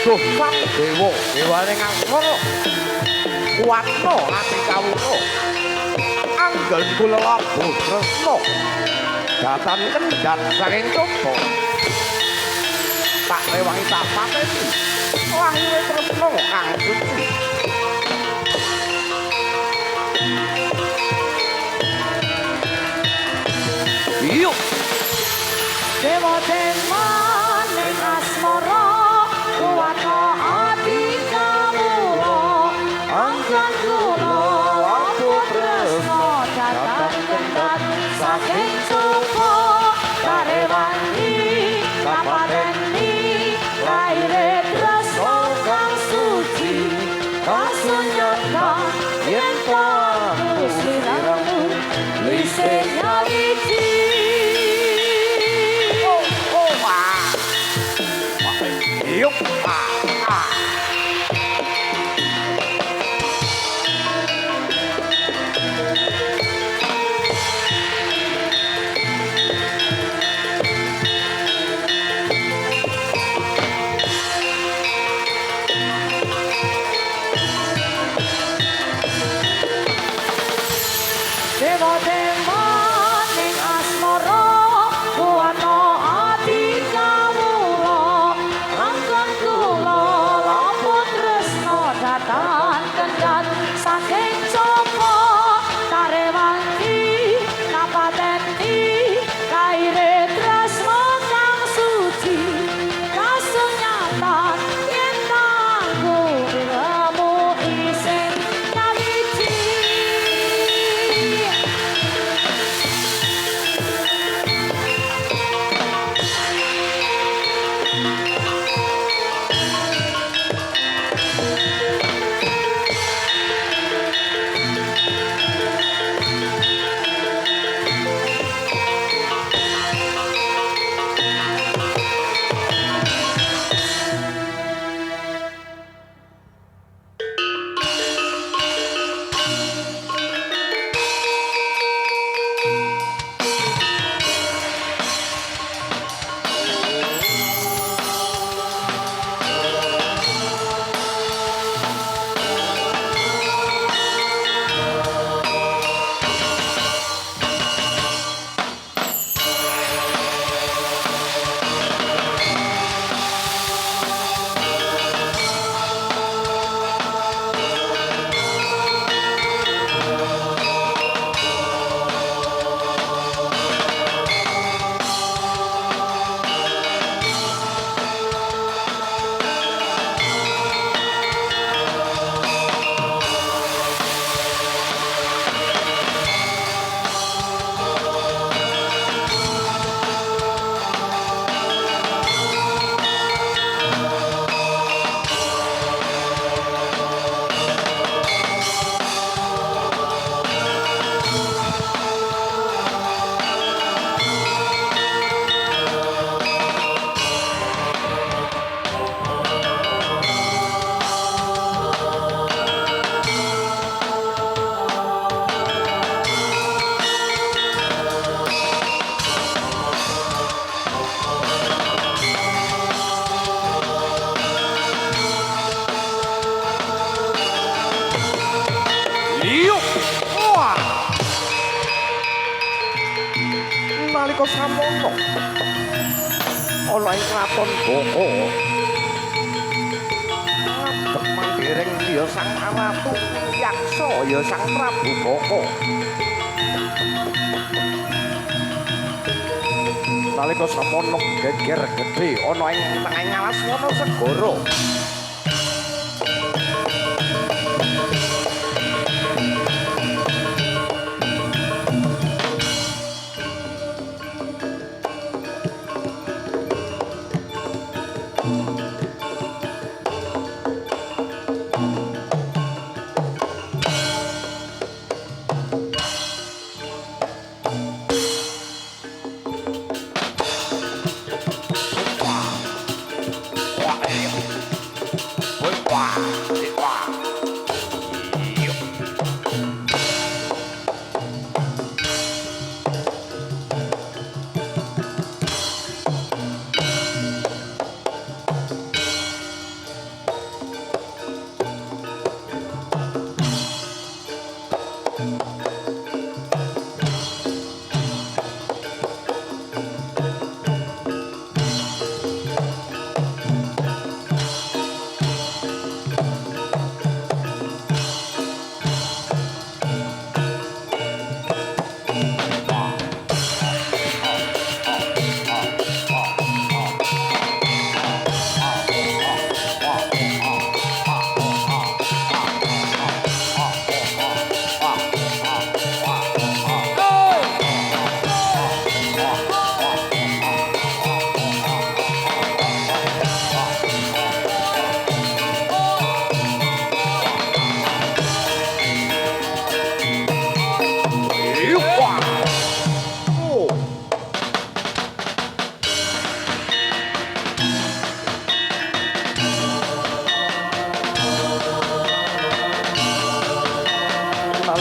Duh sang dewa dewaning aksara kuatno ati kawula anggen kula labuh tresna datan kendhat saking coba tak rewangi tak pateni lahire tresna kang suci iyo dewa dewa ning asmara kuwatno ati kawula angkan kula labuh tresna datan kendhat saking coba karewangi kapateni laire tresna kang suci kasunyata yen pamu sliramu wise nyawiji iyo dewa dewa ning asmara kuwatno ati kawula angkan kula labuh tresna datan kendhat saking coba karewangi kapateni kaire tresna kang suci kasunyatan yen kanggo ilamu isih nyawiji nalika samono ana ing kraton Boko Demang dereng ya sang ratu yaksa ya sang Prabu Boko nalika samono geger gedhe ana ing tengahing alas wana segara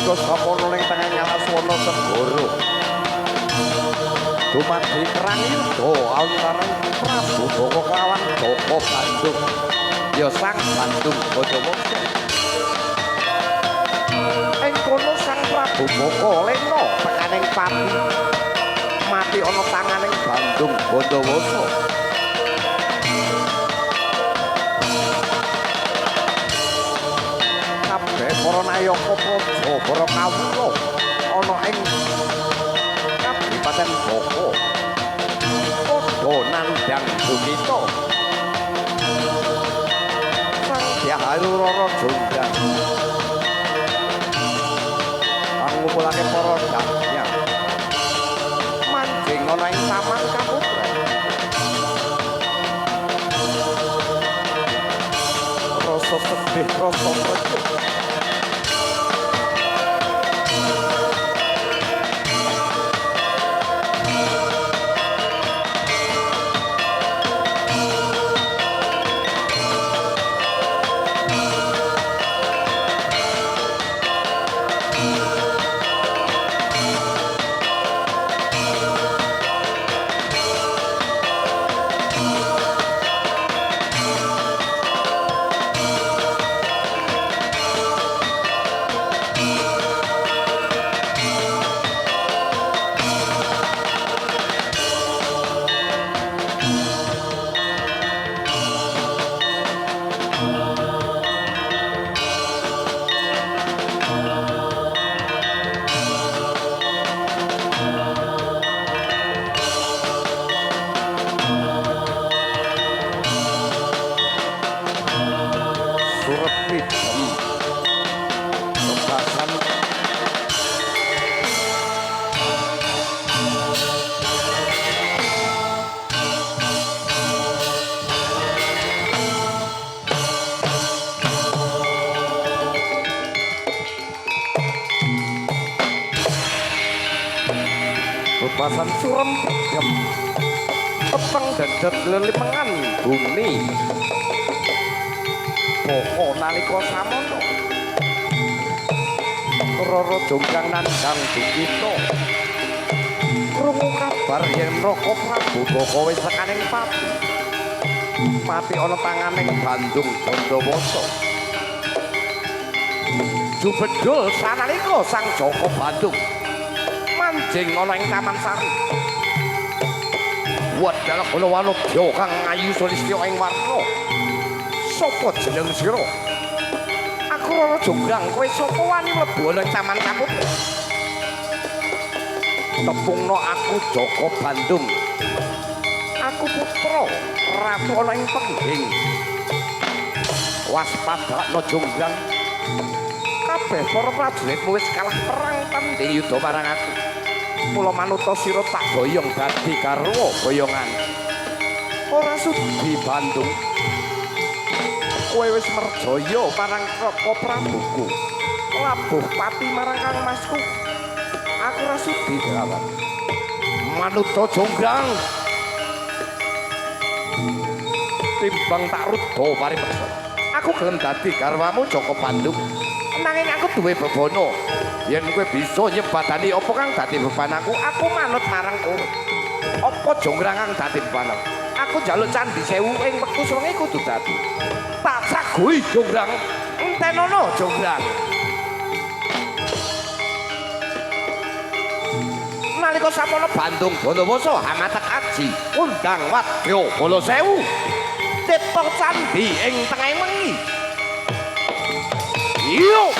nalika sapono ning tengah Nyalaswana Segara dumadi perang yuda antara Prabu Boko kelawan Joko Bandung ya sang Bandung Bojowongso. Ing kono sang Prabu Boko lena tekaning pati mati ana tanganing Bandung Bojowongso. Kabeh para nayaka praja para kawula ana ing Kabupaten Boko padha nandhang Bukita sang Dhyaharu Rara Jonggrang ngumpulake para dahyang mancing ana ing taman Kaputren. Rasa sedih rasa sedih Basan surem jam peteng dadat lelimengan bumi Boko nalika samono Rara Jonggrang nandhang Bukita krungu kabar yen Raka Prabu Boko wis tekaning pati mati ana tanganing Bandung Bojowongso. Jubedul sanalika sang Joko Bandung mancing ana ing Taman Sari. Wadal kula wanodya kang ayu sulistya ing warna. Sapa jeneng sira? Aku Rara Jonggrang, kowe sapa wani mlebu ana ing Taman Kaputren? Tepungno aku Joko Bandung. Aku putra ratu ana ing Pengging. Waspadakno Jonggrang. Kabeh para prajurit wis kalah perang tanding yuda marang aku. Mula manuta sira tak boyong dadi garwa boyongan. Ora sudi Bandung. Kowe wis merjaya marang Raka Prabuku. Labuh pati marang Kang Masku. Aku ora sudi dilawan. Manuta Jonggrang. Timbang tak rudha paripeksa. Aku gelem dadi garwamu Joko Bandung. Nanging aku duwe bebono. Yen kowe bisa nyebadani apa kang dadi beban aku manut marang kowe. Apa Jonggrang kang dadi beban aku njaluk Candhi Sewu ing wektu sewengi kudu dadi. Tak saguhi Jonggrang. Entenono Jonggrang. Nalika samono Bandung Bondowoso hamatek aji undang wadya Bala Sewu. Cipta candhi ing tengahing wengi. Yo.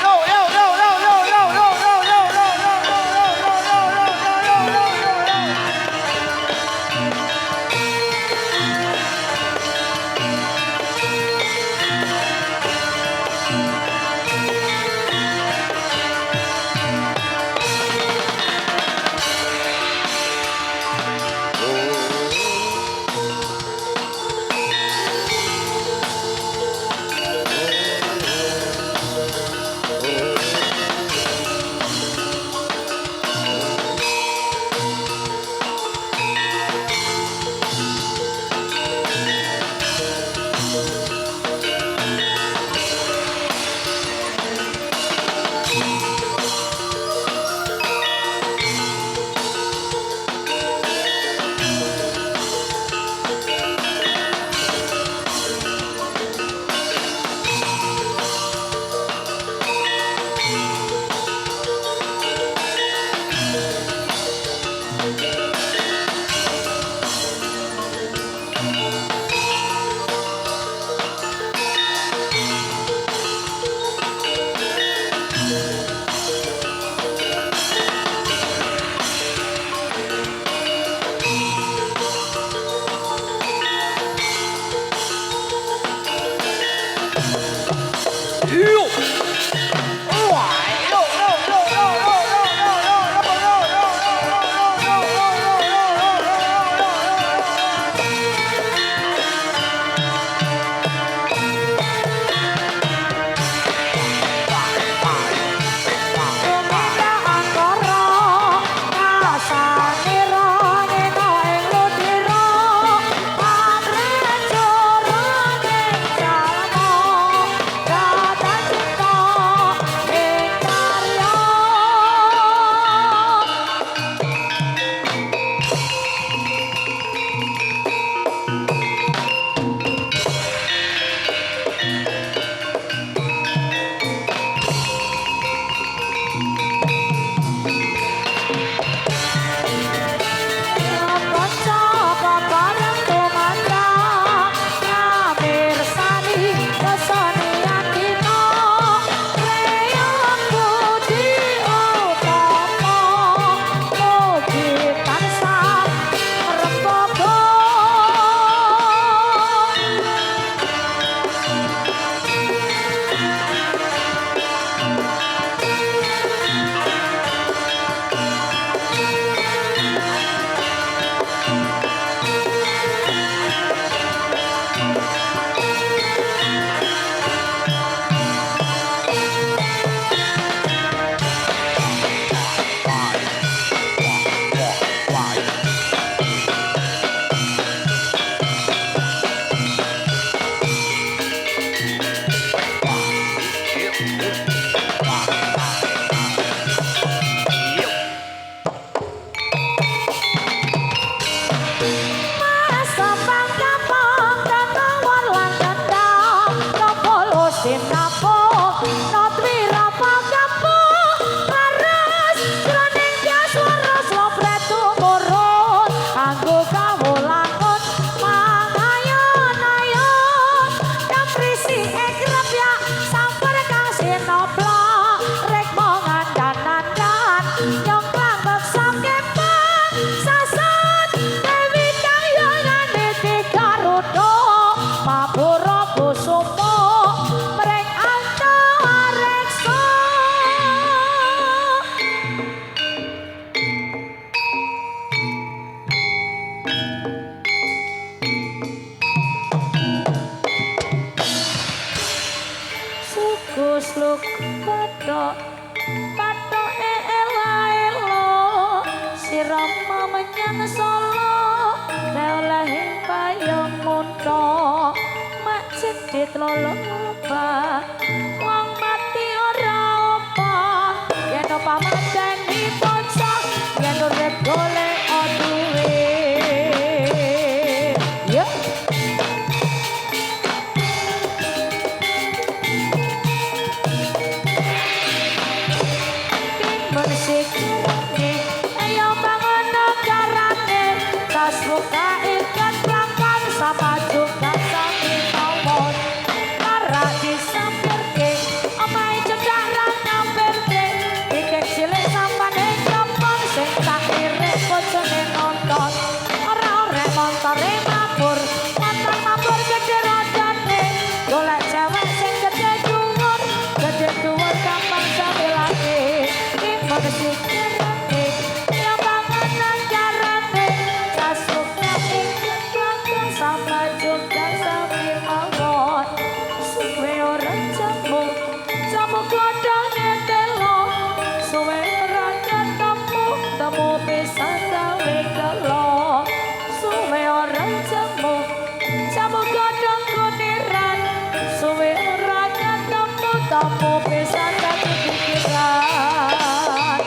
Yo yo yo yo yo yo yo yo yo yo sinapung notwira pakampung laras jroning biaswara slopret tumurun kanggo kawulangun mangayon-ayon kamrisi ekrep ya sampur kang sinoplok rek mongandan-andan nyongklang beksa kempang sasat dewi kang yongane tiga rudo mabura busumo mreng antareksa suku sluk bathok bathoke ela-elo sirama menyang solo oleh payung muntok mak cedhit loloba wong mati ora apa yen pamadani bocah yen urip golek duwe yo bersikirane ayo bangun negarane tas buka ikan belakang sama juga sambil ngomong para disampirke omai cedak rana berde dikek cilik sampane jompong sing tak irik bojone nonton ora-ora montore mabur motor mabur gede rodane golek cewek sing gede dhuwur gampang sambilake bersikirane yang bangun negarane sasuknya ikut belakang sama juga sambil ngomong suwe orang jamu godang telo suwe orang ketemu temu bisa gawe telo suwe orang jamu godang kuniran suwe orang ketemu temu bisa gawe pikiran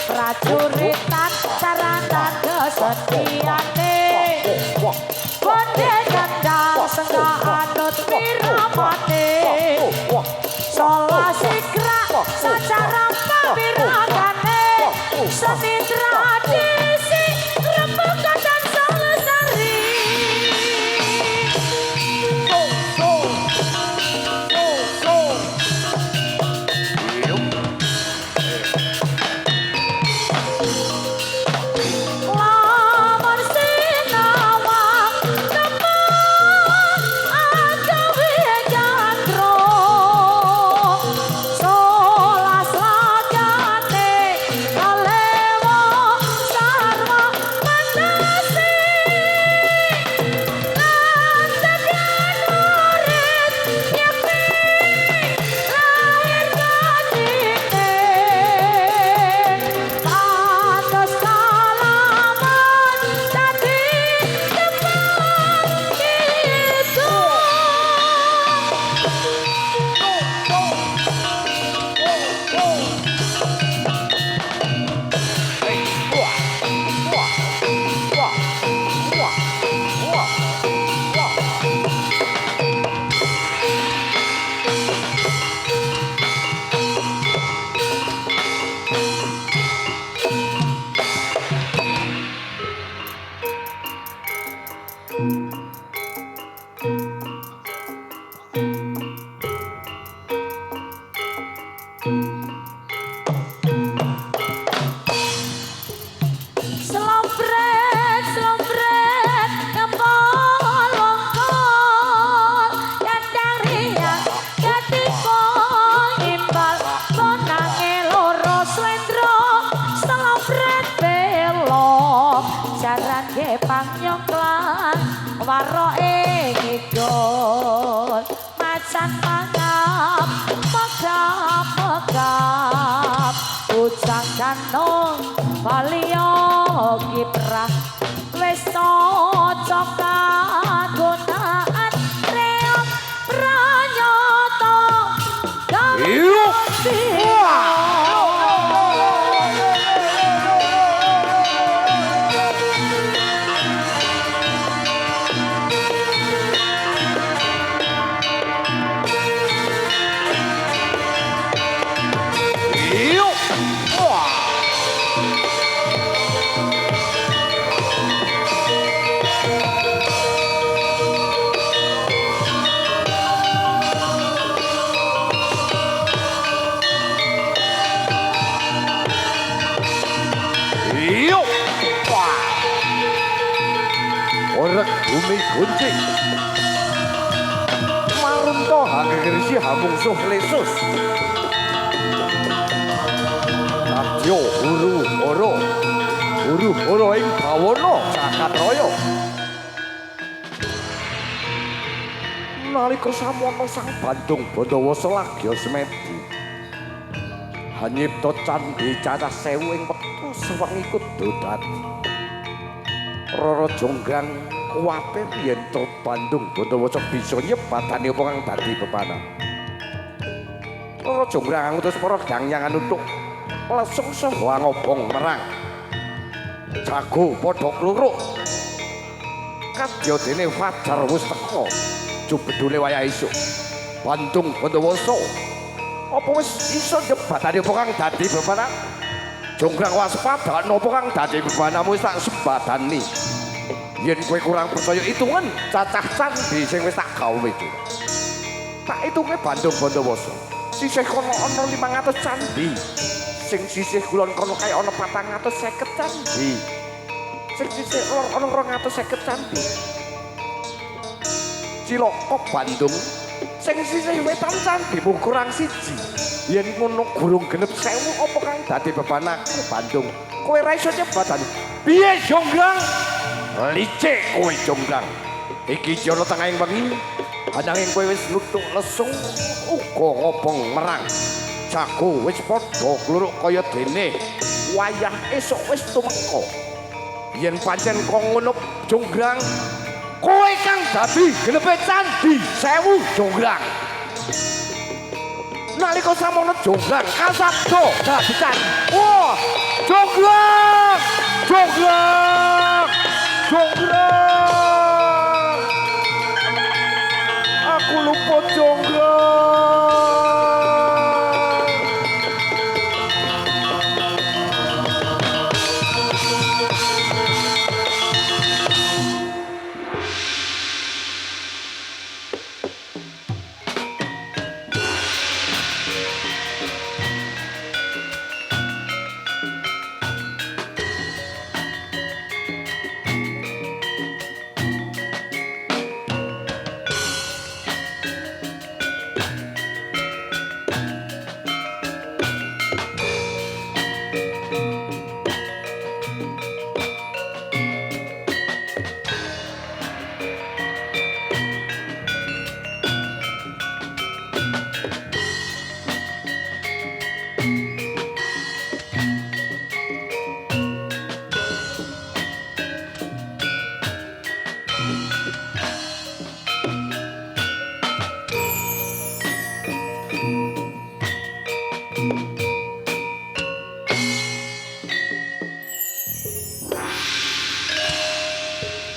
Prajuritan caranan kesetiane Bonde gendang senggah anut wiramane Sola sikra secara pabiragane Seni tradisi rembukan dan selesari Waroke ngikut macan mangap megap-megap ujang ganong balio kiprah wis cocok kagunaan reok pranyata Orek bumi gunjing marunto hagegerisi hamungsuh lesus Radyo huru-horo ing bawana Cakatraya nalika samono sang Bandung Bandawasa lagya semedi hanyipta candhi cacah 1000 ing wektu sewengi kudu dadi Rara Jonggrang kuwatir yen to Bandung Bandawasa bisa nyebatani apa kang dadi bebanan. Rara Jonggrang ngutus para dangyangan untuk lesung saha ngobong merang. Jago padha kluruk. Kadya dene fajar wis teka. Jubedule wayah esuk. Bandung Bandawasa apa wis iso nyebatani apa kang dadi bebanan? Jonggrang waspada napa kang dadi bebanamu wis tak sebadani. Yen kowe kurang percaya hitungan cacah candhi sing wis tak gawe iki. Tak hitunge Bandung Bandawasa. Sisih kono ana 500 candhi. Sing sisih kulon kono kae ana 450 candhi. Sing sisih lor ana 250 candhi. Cilaka Bandung Sing sisih wetan candimu kurang siji. Yen ngono gurung genep 1000 apa kang dadi beban aku Bandung. Kowe ra iso nyebatan. Piye Jonggrang? Licik kowe Jonggrang. Iki jana tengahing wengi. Ananging kowe wis nutuk lesung uga ngobong merang. Jago wis padha gluruk kaya dene wayah esuk wis tumeka. Yen pancen kok ngono Jonggrang, kowe kang dadi genepe candi 1000 Jonggrang. Nalika samono Jonggrang kasabda dadi candi. Wah, Jonggrang! Jonggrang! Jonggrang! Aku lupa Jonggrang!